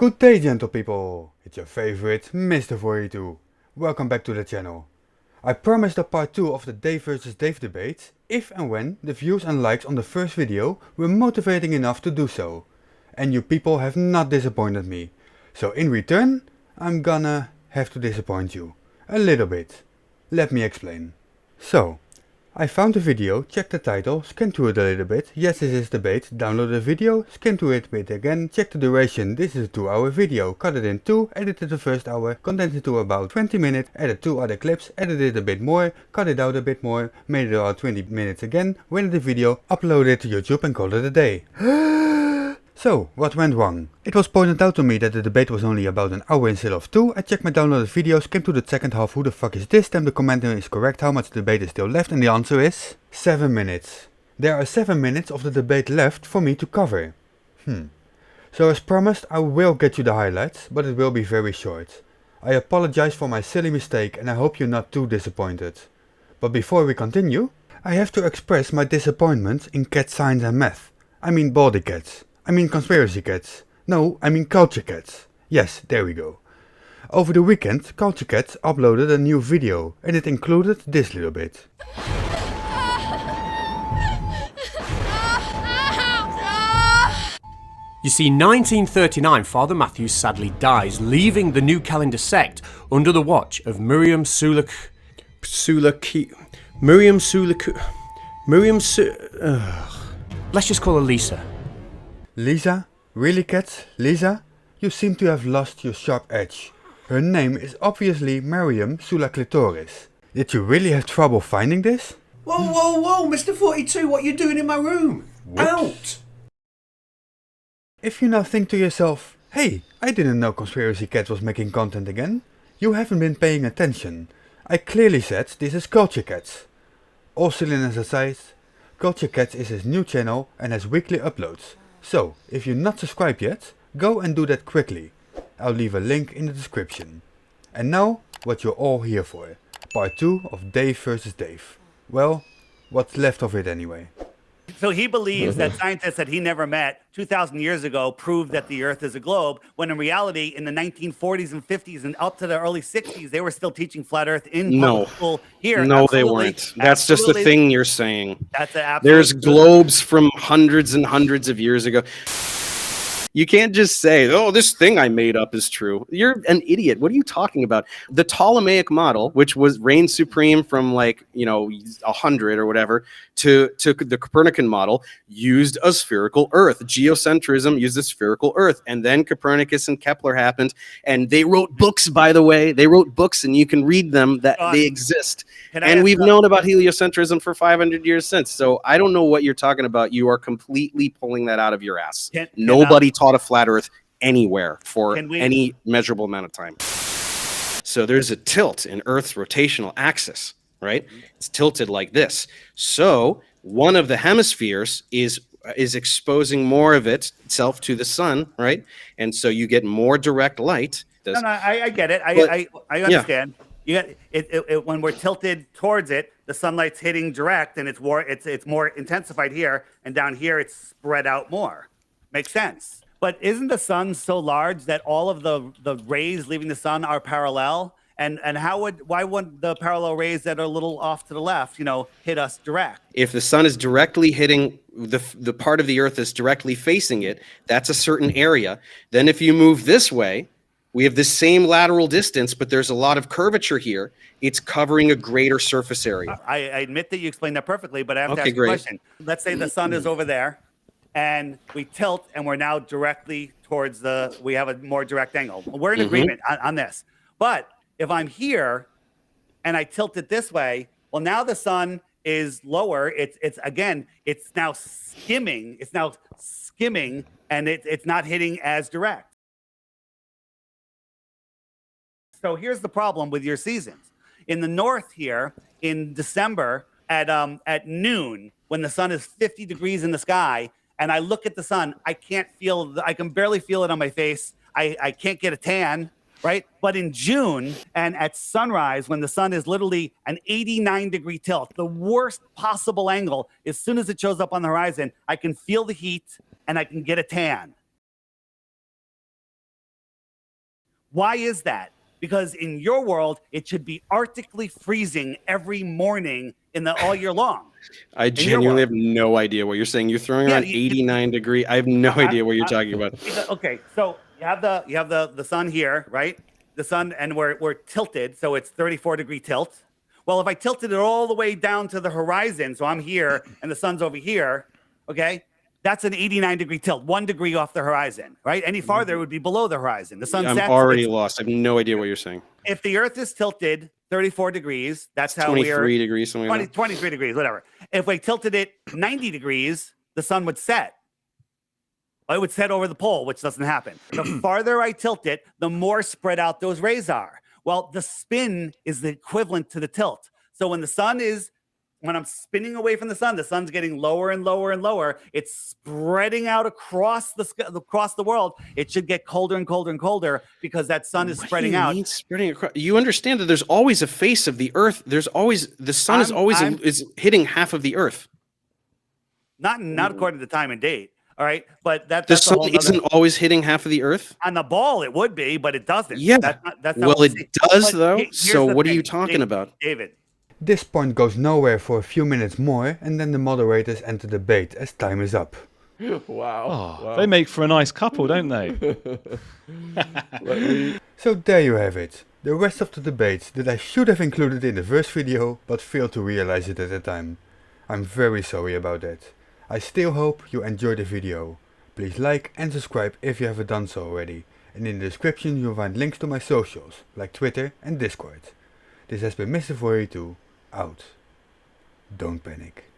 Good day, gentle people, it's your favorite Mr. 42. Welcome back to the channel. I promised a part 2 of the Dave vs Dave debate if and when the views and likes on the first video were motivating enough to do so. And you people have not disappointed me. So in return, I'm gonna have to disappoint you. A little bit. Let me explain. So, I found the video, checked the title, skimmed through it a little bit, yes this is debate, downloaded the video, skimmed through it a bit again, checked the duration, this is a 2-hour video, cut it in 2, edited the first hour, condensed it to about 20 minutes, added 2 other clips, edited it a bit more, cut it out a bit more, made it about 20 minutes again, rendered the video, uploaded it to YouTube and called it a day. So, what went wrong? It was pointed out to me that the debate was only about an hour instead of 2, I checked my downloaded video, skimmed to the second half, who the fuck is this, then the comment is correct, how much debate is still left, and the answer is 7 minutes. There are 7 minutes of the debate left for me to cover. So as promised, I will get you the highlights, but it will be very short. I apologize for my silly mistake and I hope you're not too disappointed. But before we continue, I have to express my disappointment in cat science and math. I mean baldy cats. I mean conspiracy cats. No, I mean culture cats. Yes, there we go. Over the weekend, Culture Cats uploaded a new video and it included this little bit. You see, 1939, Father Matthews sadly dies, leaving the New Calendar sect under the watch of Miriam let's just call her Lisa. Lisa? Really cats? Lisa? You seem to have lost your sharp edge. Her name is obviously Miriam Clitoris. Did you really have trouble finding this? Whoa, whoa, whoa, Mr. 42, what are you doing in my room? Whoops. Out! If you now think to yourself, hey, I didn't know Conspiracy Cats was making content again, you haven't been paying attention. I clearly said this is Culture Cats. All cylinders aside, Culture Cats is his new channel and has weekly uploads. So, if you're not subscribed yet, go and do that quickly. I'll leave a link in the description. And now, what you're all here for. Part 2 of Dave vs Dave. Well, what's left of it anyway. So he believes that scientists that he never met 2,000 years ago proved that the Earth is a globe, when in reality, in the 1940s and 50s and up to the early 60s, they were still teaching flat Earth in public school here. No, Absolutely. they weren't. That's just the thing you're saying. That's an absolute There's globes from hundreds and hundreds of years ago. You can't just say, oh, this thing I made up is true. You're an idiot. What are you talking about? The Ptolemaic model, which was reigned supreme from 100 or whatever, to the Copernican model, used a spherical Earth. Geocentrism used a spherical Earth. And then Copernicus and Kepler happened. And they wrote books, by the way. They wrote books, and you can read them, that they exist. And we've known about heliocentrism for 500 years since. So I don't know what you're talking about. You are completely pulling that out of your ass. Nobody taught a flat Earth anywhere for any measurable amount of time. So there's a tilt in Earth's rotational axis, right? It's tilted like this. So one of the hemispheres is exposing more of itself to the sun, right? And so you get more direct light. No, I get it. I understand. Yeah. You get it when we're tilted towards it, the sunlight's hitting direct, and it's more intensified here, and down here it's spread out more. Makes sense. But isn't the sun so large that all of the rays leaving the sun are parallel? And why wouldn't the parallel rays that are a little off to the left, hit us direct? If the sun is directly hitting the part of the Earth that's directly facing it, that's a certain area. Then if you move this way, we have the same lateral distance, but there's a lot of curvature here. It's covering a greater surface area. I admit that you explained that perfectly, but I have to ask a question. Let's say the sun is over there, and we tilt, and we're now directly towards we have a more direct angle. We're in agreement on this. But if I'm here, and I tilt it this way, well, now the sun is lower. It's now skimming. It's now skimming, and it's not hitting as direct. So here's the problem with your seasons. In the north here, in December at noon, when the sun is 50 degrees in the sky, and I look at the sun, I can barely feel it on my face. I can't get a tan, right? But in June and at sunrise, when the sun is literally an 89-degree tilt, the worst possible angle, as soon as it shows up on the horizon, I can feel the heat and I can get a tan. Why is that? Because in your world, it should be arctically freezing every morning all year long. I genuinely have no idea what you're saying. You're throwing around 89 degree. I have no idea what you're talking about. Okay, so you have the sun here, right? The sun, and we're tilted, so it's 34-degree tilt. Well, if I tilted it all the way down to the horizon, so I'm here and the sun's over here, okay, that's an 89-degree tilt, 1 degree off the horizon, right? Any farther, it would be below the horizon. The sun I'm sets. already lost. I have no idea what you're saying. If the Earth is tilted 34 degrees, that's how 23 degrees, something like that. 23 degrees, whatever. If we tilted it 90 degrees, the sun would set. It would set over the pole, which doesn't happen. The farther I tilt it, the more spread out those rays are. Well, the spin is the equivalent to the tilt. So when I'm spinning away from the sun's getting lower and lower and lower. It's spreading out across the world. It should get colder and colder and colder because that sun is spreading out. Spreading across? You understand that there's always a face of the Earth. There's always the sun is hitting half of the Earth. Not according to time and date. All right, but that's the sun isn't always hitting half of the Earth. On the ball, it would be, but it doesn't. Yeah. That's not well, it does but though. So what are you talking about, David? This point goes nowhere for a few minutes more, and then the moderators enter debate as time is up. Wow. They make for a nice couple, don't they? So there you have it. The rest of the debates that I should have included in the first video, but failed to realize it at the time. I'm very sorry about that. I still hope you enjoyed the video. Please like and subscribe if you haven't done so already. And in the description you'll find links to my socials, like Twitter and Discord. This has been Mr. 482, out. Don't panic.